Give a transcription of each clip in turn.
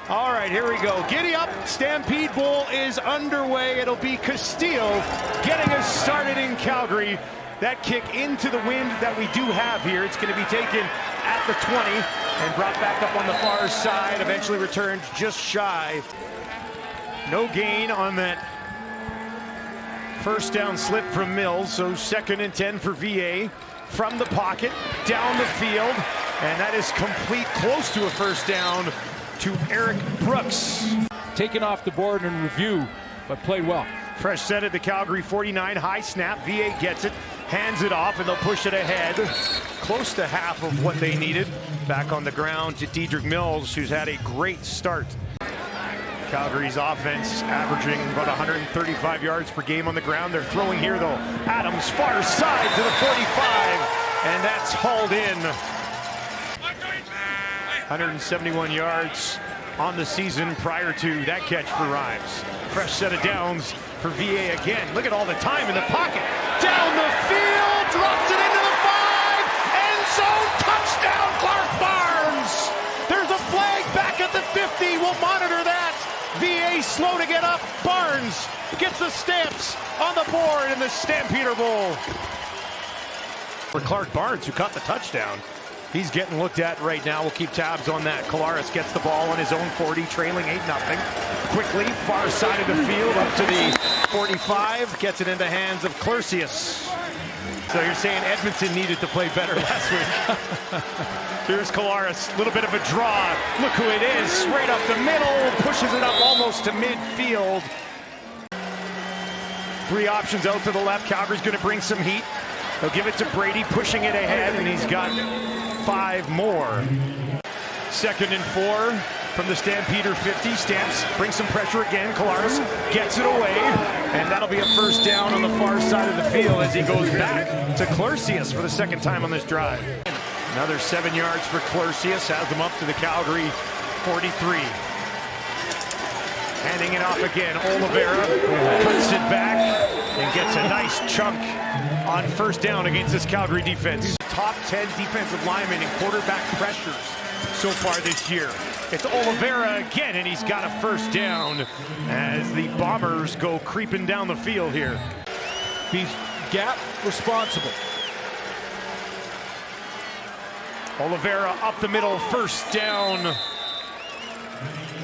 All right, here we go. Giddy up. Stampede Bowl is underway. It'll be Castillo getting us started in Calgary. That kick into the wind that we do have here. It's going to be taken at the 20 and brought back up on the far side. Eventually returned just shy. No gain on that first down slip from Mills. So 2nd and 10 for VA from the pocket down the field. And that is complete, close to a first down to Eric Brooks. Taken off the board in review, but played well. Fresh set at the Calgary 49, high snap. VA gets it, hands it off, and they'll push it ahead. Close to half of what they needed. Back on the ground to Dedrick Mills, who's had a great start. Calgary's offense averaging about 135 yards per game on the ground. They're throwing here, though. Adams, far side to the 45, and that's hauled in. 171 yards on the season prior to that catch for Rhymes. Fresh set of downs for VA again. Look at all the time in the pocket. Down the field, drops it into the 5, end zone, touchdown, Clark Barnes. There's a flag back at the 50. We'll monitor that. VA slow to get up. Barnes gets the stamps on the board in the Stampeder Bowl. For Clark Barnes, who caught the touchdown. He's getting looked at right now. We'll keep tabs on that. Collaros gets the ball on his own 40, trailing 8-0. Quickly, far side of the field, up to the 45. Gets it into hands of Clercius. So you're saying Edmonton needed to play better last week. Here's Collaros, a little bit of a draw. Look who it is, right up the middle. Pushes it up almost to midfield. 3 options out to the left. Calgary's going to bring some heat. They'll give it to Brady, pushing it ahead, and he's got 5 more. 2nd and 4 from the Stampeder 50. Stamps, brings some pressure again. Collaros gets it away, and that'll be a first down on the far side of the field as he goes back to Clercius for the 2nd time on this drive. Another 7 yards for Clercius, has them up to the Calgary 43. Handing it off again, Oliveira puts it back and gets a nice chunk on first down against this Calgary defense. Top 10 defensive linemen in quarterback pressures so far this year. It's Oliveira again, and he's got a first down as the Bombers go creeping down the field here. He's gap responsible. Oliveira up the middle, first down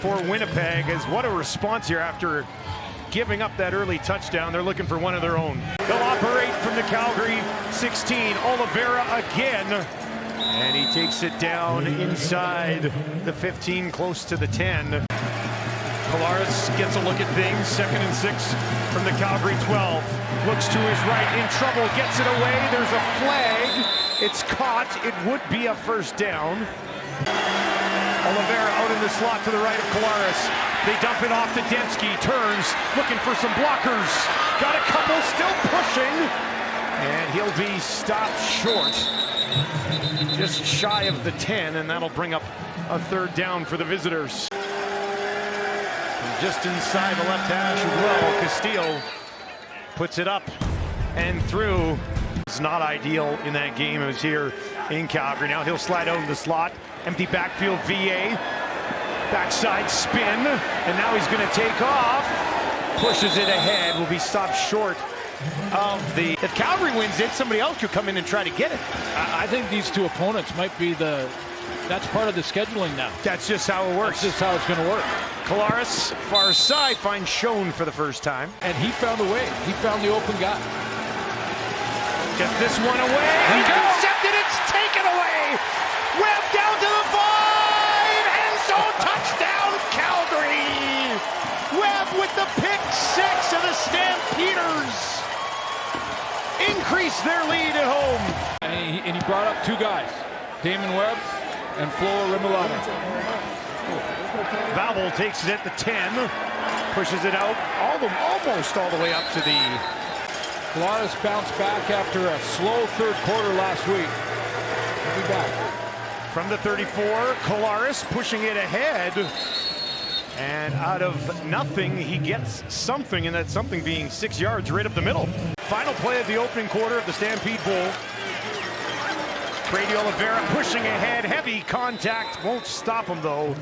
for Winnipeg. As what a response here after giving up that early touchdown. They're looking for one of their own. They'll operate from the Calgary 16. Oliveira again, and he takes it down inside the 15, close to the 10. Collaros gets a look at things. 2nd and 6 from the Calgary 12. Looks to his right, in trouble, gets it away. There's a flag. It's caught. It would be a first down. Oliveira out in the slot to the right of Collaros. They dump it off to Dembski. Turns, looking for some blockers. Got a couple, still pushing. And he'll be stopped short. Just shy of the 10, and that'll bring up a 3rd down for the visitors. And just inside the left hash as well, Castillo puts it up and through. It's not ideal in that game. It was here in Calgary. Now he'll slide out in the slot. Empty backfield, VA. Backside spin, and now he's going to take off. Pushes it ahead, will be stopped short of the... If Calgary wins it, somebody else could come in and try to get it. I think these 2 opponents might be that's part of the scheduling now. That's just how it works. That's just how it's going to work. Collaros, far side, finds Schoen for the first time. And he found a way. He found the open guy. Gets this one away. Intercepted, it's taken away. Webb down to the 5. End zone touchdown, Calgary. Webb with the pick 6 of the Stampeders. Increase their lead at home. And he brought up 2 guys, Damon Webb and Flo Remilado. Babel takes it at the 10. Pushes it out almost all the way up to the... Collaros bounced back after a slow 3rd quarter last week. He'll be back. From the 34, Collaros pushing it ahead. And out of nothing, he gets something, and that something being 6 yards right up the middle. Final play of the opening quarter of the Stampede Bowl. Brady Oliveira pushing ahead, heavy contact, won't stop him though.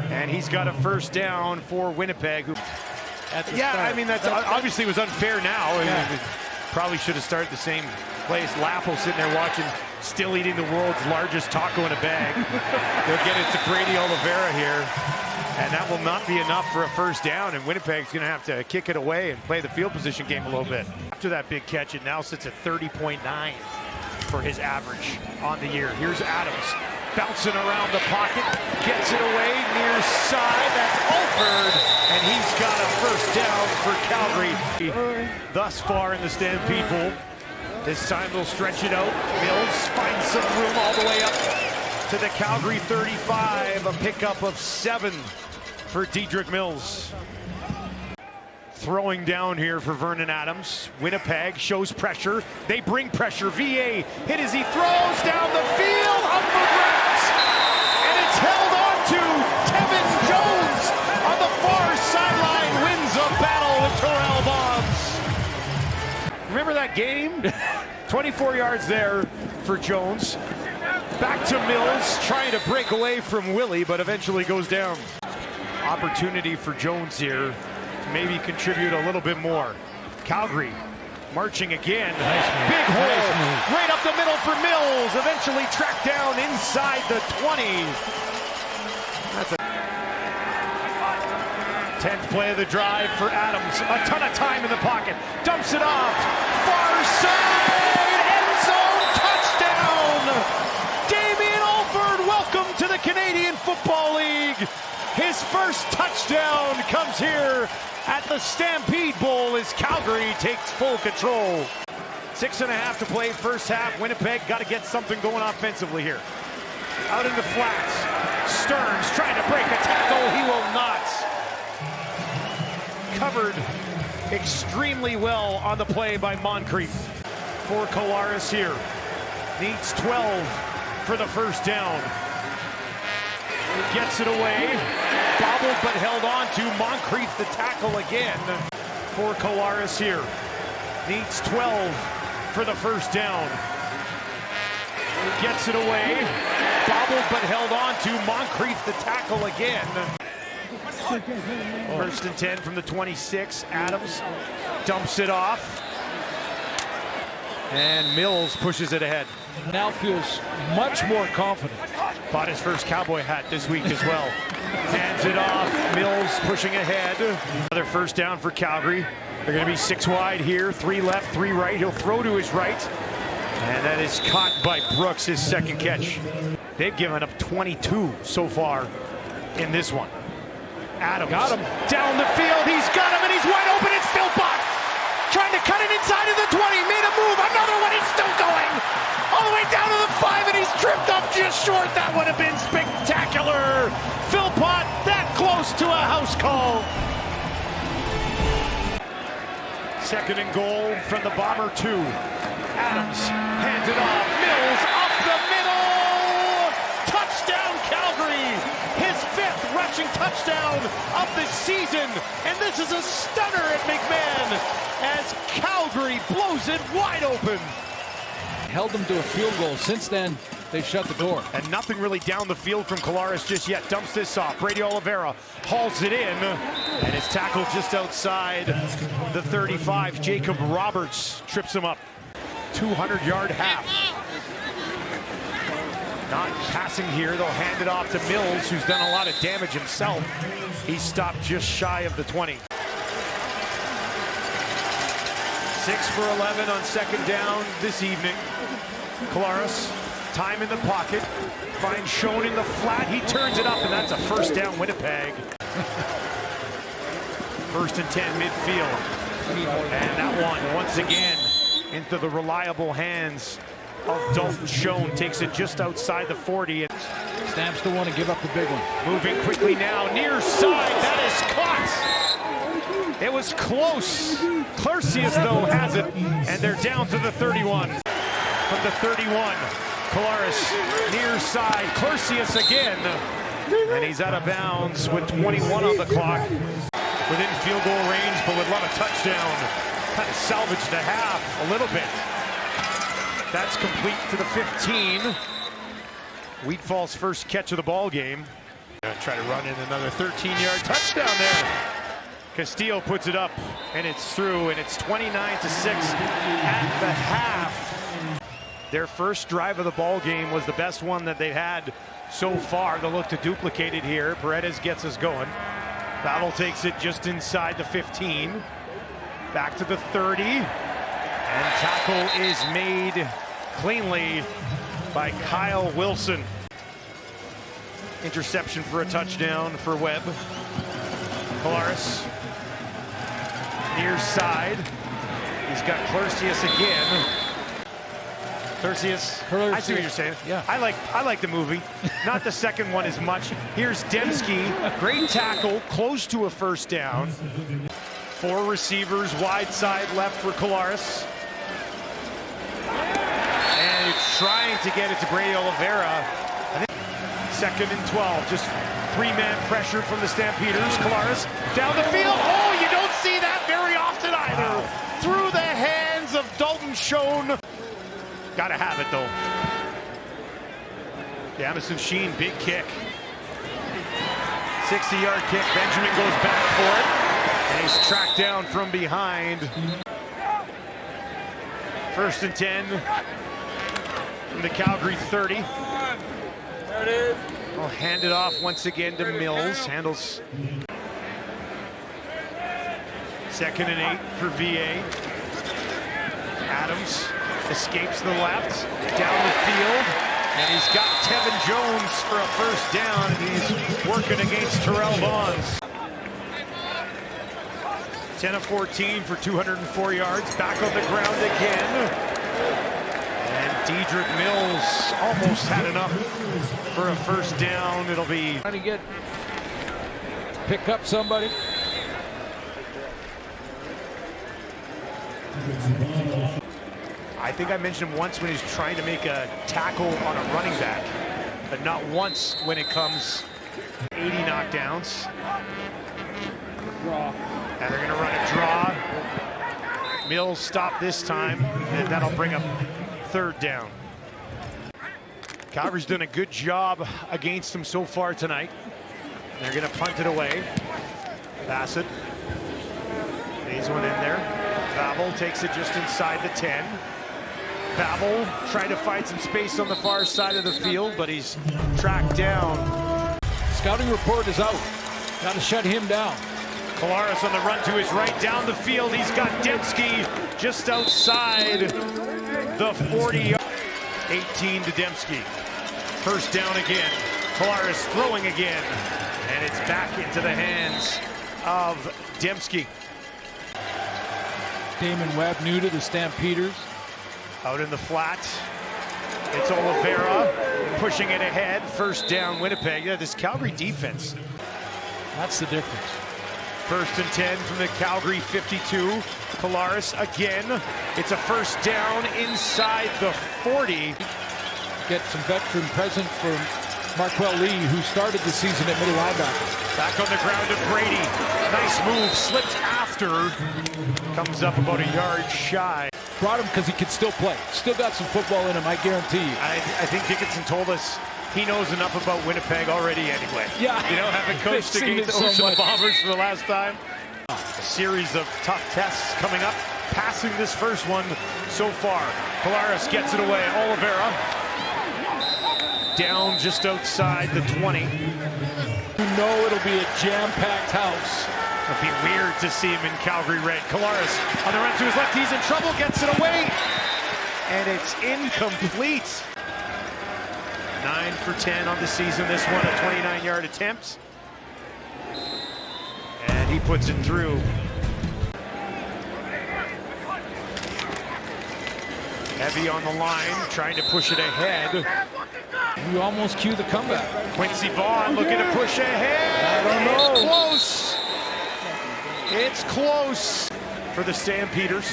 And he's got a first down for Winnipeg. I mean, that's obviously was unfair now. Yeah. Probably should have started the same place. Lapo sitting there watching, still eating the world's largest taco in a bag. They'll get it to Brady Oliveira here. And that will not be enough for a first down, and Winnipeg's going to have to kick it away and play the field position game a little bit. After that big catch, it now sits at 30.9 for his average on the year. Here's Adams, bouncing around the pocket, gets it away, near side, that's Alford, and he's got a first down for Calgary. Thus far in the Stampede Bowl. This time they'll stretch it out. Mills finds some room all the way up to the Calgary 35, a pickup of 7 for Dedrick Mills. Throwing down here for Vernon Adams. Winnipeg shows pressure. They bring pressure. VA hit as he throws down the field, up for grabs. And it's held on to Tevin Jones on the far sideline, wins a battle with Terrell Bonds. Remember that game? 24 yards there for Jones. Back to Mills, trying to break away from Willie, but eventually goes down. Opportunity for Jones here to maybe contribute a little bit more. Calgary marching again. Big hole right up the middle for Mills. Eventually tracked down inside the 20. That's a 10th play of the drive for Adams. A ton of time in the pocket. Dumps it off. Far side. End zone touchdown. Welcome to the Canadian Football League. His first touchdown comes here at the Stampede Bowl as Calgary takes full control. 6.5 to play first half. Winnipeg got to get something going offensively here. Out in the flats. Stearns trying to break a tackle. He will not. Covered extremely well on the play by Moncrief. For Collaros here. Needs 12 for the first down. Gets it away, bobbled but held on to. Moncrief the tackle again for Collaros here. Needs 12 for the first down. Gets it away, bobbled but held on to. Moncrief the tackle again. First and 10 from the 26. Adams dumps it off. And Mills pushes it ahead. Now feels much more confident. Bought his first cowboy hat this week as well. Hands it off. Mills pushing ahead. Another first down for Calgary. They're going to be 6 wide here. 3 left, 3 right. He'll throw to his right. And that is caught by Brooks, his second catch. They've given up 22 so far in this one. Adams got him down the field. He's got him and he's wide open. It's Philpott trying to cut it inside of the 20. Made a move. Another one. He's still going. All the way down to the 5, and he's tripped up just short. That would have been spectacular. Philpott that close to a house call. Second and goal from the Bomber 2. Adams hands it off. Mills up the middle. Touchdown Calgary. His 5th rushing touchdown of the season. And this is a stunner at McMahon as Calgary blows it wide open. Held them to a field goal. Since then, they shut the door. And nothing really down the field from Collaros just yet. Dumps this off. Brady Oliveira hauls it in. And it's tackled just outside the 35. Jacob Roberts trips him up. 200-yard half. Not passing here. They'll hand it off to Mills, who's done a lot of damage himself. He's stopped just shy of the 20. 6 for 11 on second down this evening. Collaros, time in the pocket, finds Schoen in the flat. He turns it up, and that's a first down Winnipeg. First and 10 midfield. And that one, once again, into the reliable hands of Dalton Schoen. Takes it just outside the 40. Stamps don't want to give up the big one. Moving quickly now, near side. That is caught. It was close. Clarcius, though, has it, and they're down to the 31. From the 31, Collaros near side. Clarcius again, and he's out of bounds with 21 on the clock. Within field goal range, but would love a touchdown. Kind of salvaged the half a little bit. That's complete to the 15. Wheatfall's first catch of the ball game. Try to run in another 13-yard touchdown there. Castillo puts it up, and it's through, and it's 29-6 at the half. Their first drive of the ball game was the best one that they've had so far. They'll look to duplicate it here. Paredes gets us going. Battle takes it just inside the 15. Back to the 30. And tackle is made cleanly by Kyle Wilson. Interception for a touchdown for Webb. Collaros. Near side. He's got Clercius again. Clercius. I see what you're saying. Yeah. I like the movie. Not the second one as much. Here's Dembski. Great tackle. Close to a first down. 4 receivers. Wide side left for Collaros. And it's trying to get it to Brady Oliveira. I think 2nd and 12. Just 3-man pressure from the Stampeders. Collaros down the field. Oh, you don't see that very often either. Through the hands of Dalton Schoen. Gotta have it though. Jamison Sheen, big kick. 60-yard kick. Benjamin goes back for it. And he's tracked down from behind. 1st and 10 from the Calgary 30. There it is. I'll hand it off once again to Mills. Handles. 2nd and 8 for VA. Adams escapes the left, down the field, and he's got Tevin Jones for a first down, and he's working against Terrell Bonds. 10 of 14 for 204 yards, back on the ground again. And Dedrick Mills almost had enough for a first down. It'll be Trying to pick up somebody. I think I mentioned him once when he's trying to make a tackle on a running back, but not once when it comes 80 knockdowns. And they're going to run a draw. Mills stopped this time, and that'll bring up 3rd down. Calgary's done a good job against them so far tonight. They're going to punt it away. Bassett. Lays one in there. Babel takes it just inside the 10. Babel trying to find some space on the far side of the field, but he's tracked down. Scouting report is out. Got to shut him down. Collaros on the run to his right down the field. He's got Dembski just outside the 40. 18 to Dembski. First down again. Collaros throwing again. And it's back into the hands of Dembski. Damon Webb, new to the Stampeders. Out in the flat. It's Oliveira pushing it ahead. First down, Winnipeg. Yeah, this Calgary defense. That's the difference. 1st and 10 from the Calgary 52. Collaros again. It's a first down inside the 40. Get some veteran presence from Marquel Lee, who started the season at middle linebacker. Back on the ground to Brady. Nice move. Slipped after. Comes up about a yard shy. Brought him because he could still play. Still got some football in him, I guarantee you. I think Dickinson told us he knows enough about Winnipeg already anyway. Yeah. You know, having coached against the Bombers for the last time. A series of tough tests coming up. Passing this first one so far. Collaros gets it away. Oliveira. Down just outside the 20. You know it'll be a jam-packed house. It'll be weird to see him in Calgary red. Collaros on the run to his left. He's in trouble. Gets it away. And it's incomplete. 9 for 10 on the season. This one a 29-yard attempt. And he puts it through. Heavy on the line, trying to push it ahead. You almost cue the comeback. Quincy Vaughn looking to push ahead. I don't know. It's close. It's close for the Stampeders.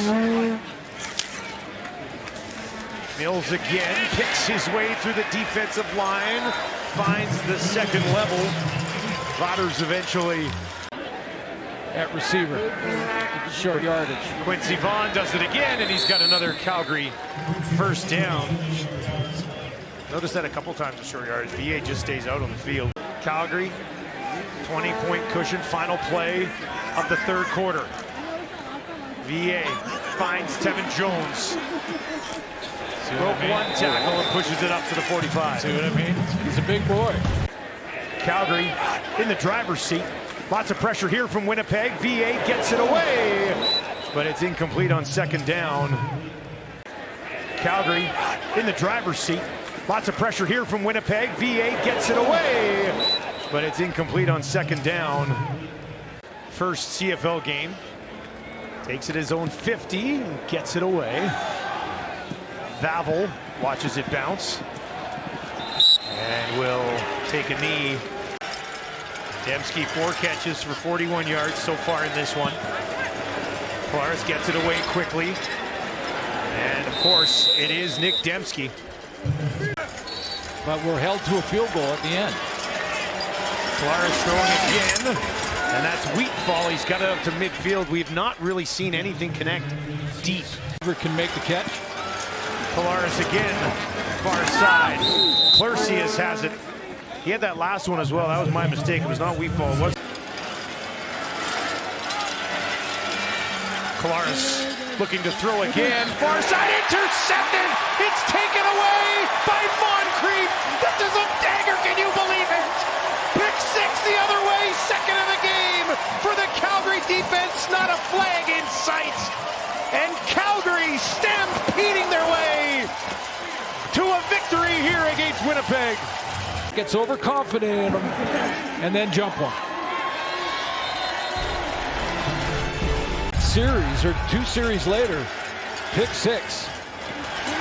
Mills again picks his way through the defensive line, finds the 2nd level. Vaughters eventually At receiver. Short yardage. Quincy Vaughn does it again, and he's got another Calgary first down. Notice that a couple times in short yards. VA just stays out on the field. Calgary, 20-point cushion, final play of the third quarter. VA finds Tevin Jones. Broke one tackle and pushes it up to the 45. See what I mean? He's a big boy. Calgary in the driver's seat. Lots of pressure here from Winnipeg. VA gets it away, but it's incomplete on second down. Calgary in the driver's seat. Lots of pressure here from Winnipeg. VA gets it away, but it's incomplete on second down. First CFL game. Takes it his own 50 and gets it away. Vavel watches it bounce and will take a knee. Dembski 4 catches for 41 yards so far in this one. Kolaris gets it away quickly. And of course, it is Nick Dembski. But we're held to a field goal at the end. Kolaris throwing again. And that's Wheatfall. He's got it up to midfield. We've not really seen anything connect deep. Can make the catch. Kolaris again, far side. Clercius has it. He had that last one as well. That was my mistake. It was not Wheatfall. It was Kolaris looking to throw again. Far side, intercepted. It's taken away by Moncrief. This is a dagger. Can you believe it? Pick 6 the other way. Second of the game for the Calgary defense. Not a flag in sight. And Calgary stampeding their way to a victory here against Winnipeg. Gets overconfident in him and then jump one. Series or 2 series later, pick 6.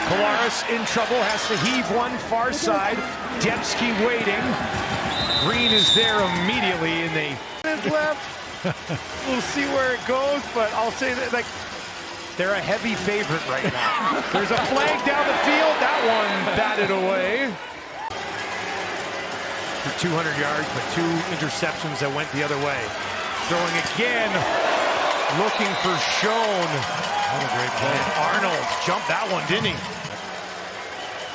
Kolaris in trouble, has to heave one far side. Dembski waiting. Green is there immediately, and they left. We'll see where it goes, but I'll say that they're a heavy favorite right now. There's a flag down the field. That one batted away. For 200 yards, but 2 interceptions that went the other way. Throwing again. Looking for Schoen. What a great play. And Arnold jumped that one, didn't he?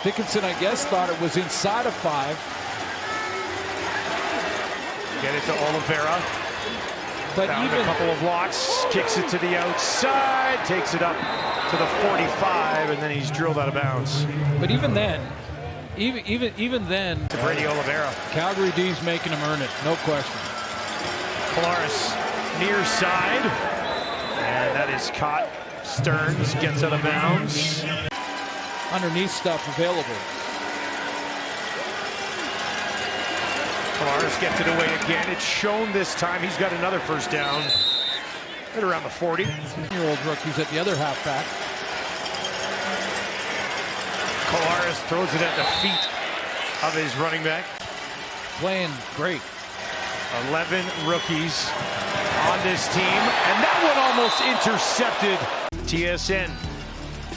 Dickinson, I guess, thought it was inside of 5. Get it to Oliveira. But found even a couple of blocks, kicks it to the outside, takes it up to the 45, and then he's drilled out of bounds. But even then, even then, to Brady Oliveira. Calgary D's making him earn it, no question. Kolaris near side, and that is caught. Stearns gets out of bounds. Underneath stuff available. Kolaris gets it away again. It's shown this time. He's got another first down right around the 40. 10-year-old rookies at the other halfback. Kolaris throws it at the feet of his running back. Playing great. 11 rookies on this team, and that one almost intercepted. TSN,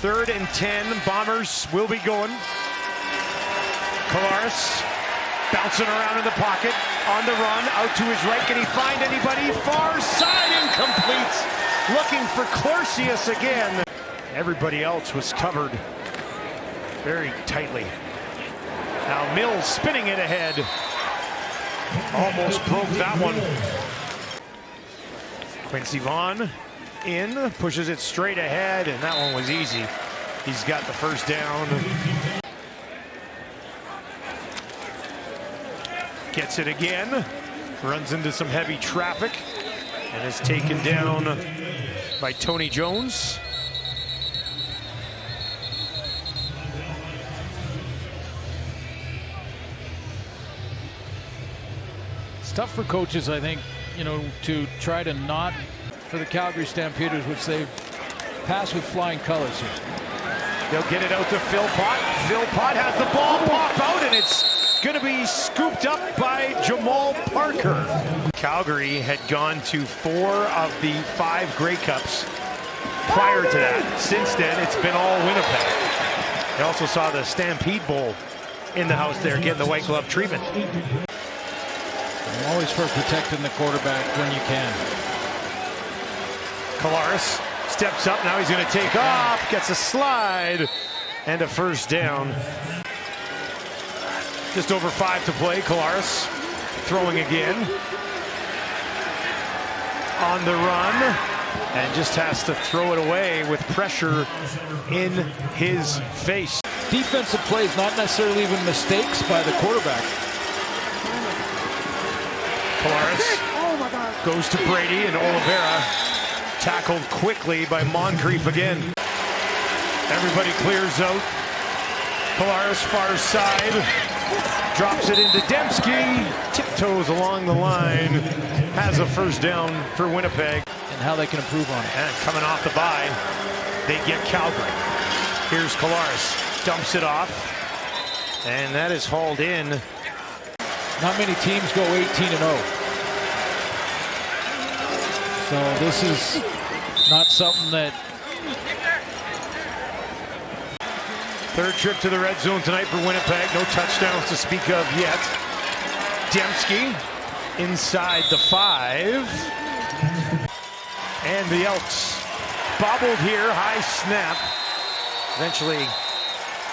3rd and 10. Bombers will be going. Kolaris bouncing around in the pocket, on the run, out to his right. Can he find anybody? Far side, incomplete. Looking for Clercius again. Everybody else was covered very tightly. Now Mills spinning it ahead. Almost broke that one. Quincy Vaughn in, pushes it straight ahead, and that one was easy. He's got the first down. Gets it again, runs into some heavy traffic, and is taken down by Tony Jones. It's tough for coaches, I think, to try to not, for the Calgary Stampeders, which they've passed with flying colors here. They'll get it out to Philpott. Philpott has the ball pop out, and it's going to be scooped up by Jamal Parker. Calgary had gone to 4 of the 5 Grey Cups prior to that. Since then, it's been all Winnipeg. They also saw the Stampede Bowl in the house there, getting the white glove treatment. I'm always for protecting the quarterback when you can. Kolaris steps up, now he's going to take off, gets a slide, and a first down. Just over 5 to play. Collaros throwing again. On the run. And just has to throw it away with pressure in his face. Defensive plays, not necessarily even mistakes by the quarterback. Collaros goes to Brady, and Oliveira tackled quickly by Moncrief again. Everybody clears out. Collaros far side. Drops it into Dembski. Tiptoes along the line. Has a first down for Winnipeg. And how they can improve on it. And coming off the bye, they get Calgary. Here's Collaros. Dumps it off. And that is hauled in. Not many teams go 18-0. So this is not something that... Third trip to the red zone tonight for Winnipeg. No touchdowns to speak of yet. Dembski inside the 5. And the Elks bobbled here. High snap. Eventually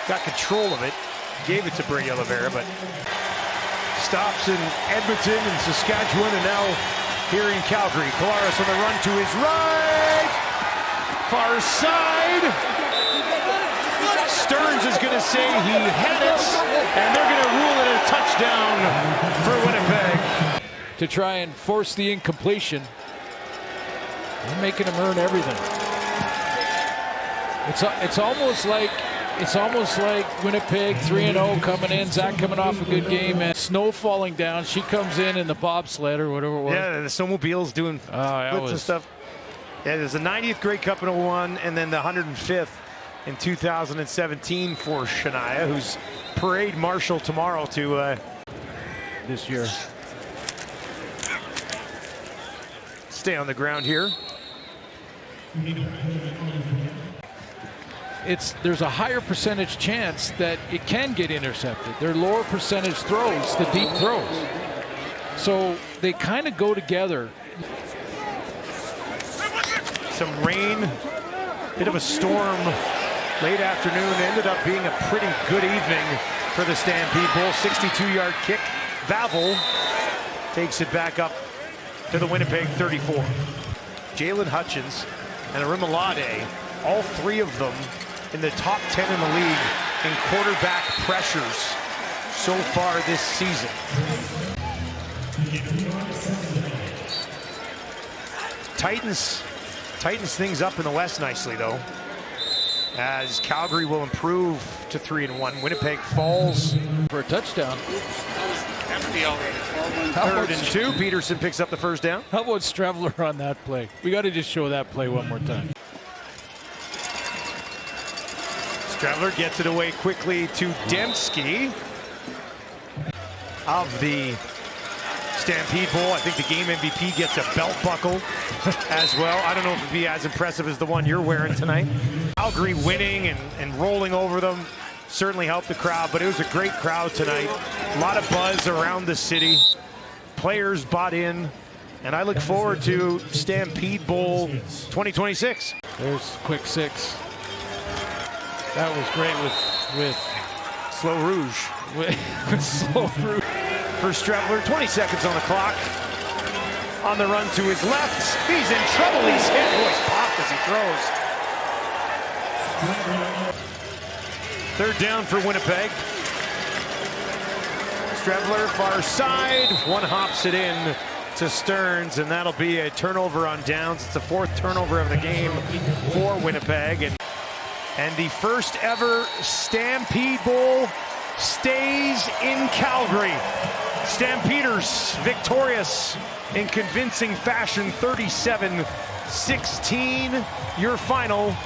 got control of it. Gave it to Brady Oliveira, but stops in Edmonton and Saskatchewan, and now here in Calgary. Collaros on the run to his right. Far side. Stearns is going to say he had it, and they're going to rule it a touchdown for Winnipeg. To try and force the incompletion, they're making him earn everything. It's almost like Winnipeg 3-0 coming in. Zach coming off a good game, and snow falling down. She comes in the bobsled or whatever it was. Yeah, the snowmobile's doing flips and stuff. Yeah, there's the 90th Grey Cup in 01, and then the 105th in 2017 for Shania, who's parade marshal tomorrow to this year. Stay on the ground here. There's a higher percentage chance that it can get intercepted. They're lower percentage throws, the deep throws. So they kind of go together. Some rain, bit of a storm late afternoon. Ended up being a pretty good evening for the Stampede Bowl. 62-yard kick. Vavel takes it back up to the Winnipeg 34. Jalen Hutchins and Arimolade, all three of them in the top 10 in the league in quarterback pressures so far this season. Titans things up in the West nicely, though, as Calgary will improve to 3-1. Winnipeg falls for a touchdown. 3rd and 2. Peterson picks up the first down. How about Strevler on that play? We got to just show that play one more time. Strevler gets it away quickly to Dembski of the Stampede Bowl. I think the game MVP gets a belt buckle as well. I don't know if it'd be as impressive as the one you're wearing tonight. Calgary winning and rolling over them certainly helped the crowd, but it was a great crowd tonight. A lot of buzz around the city. Players bought in, and I look forward to Stampede Bowl 2026. There's quick 6. That was great with Slow Rouge. With Slow Rouge. For Strevler, 20 seconds on the clock. On the run to his left. He's in trouble. He's hit. Oh, he's popped as he throws. 3rd down for Winnipeg. Strevler, far side. One hops it in to Stearns, and that'll be a turnover on downs. It's the 4th turnover of the game for Winnipeg. And the first ever Stampede Bowl stays in Calgary. Stampeders victorious in convincing fashion, 37-16. Your final.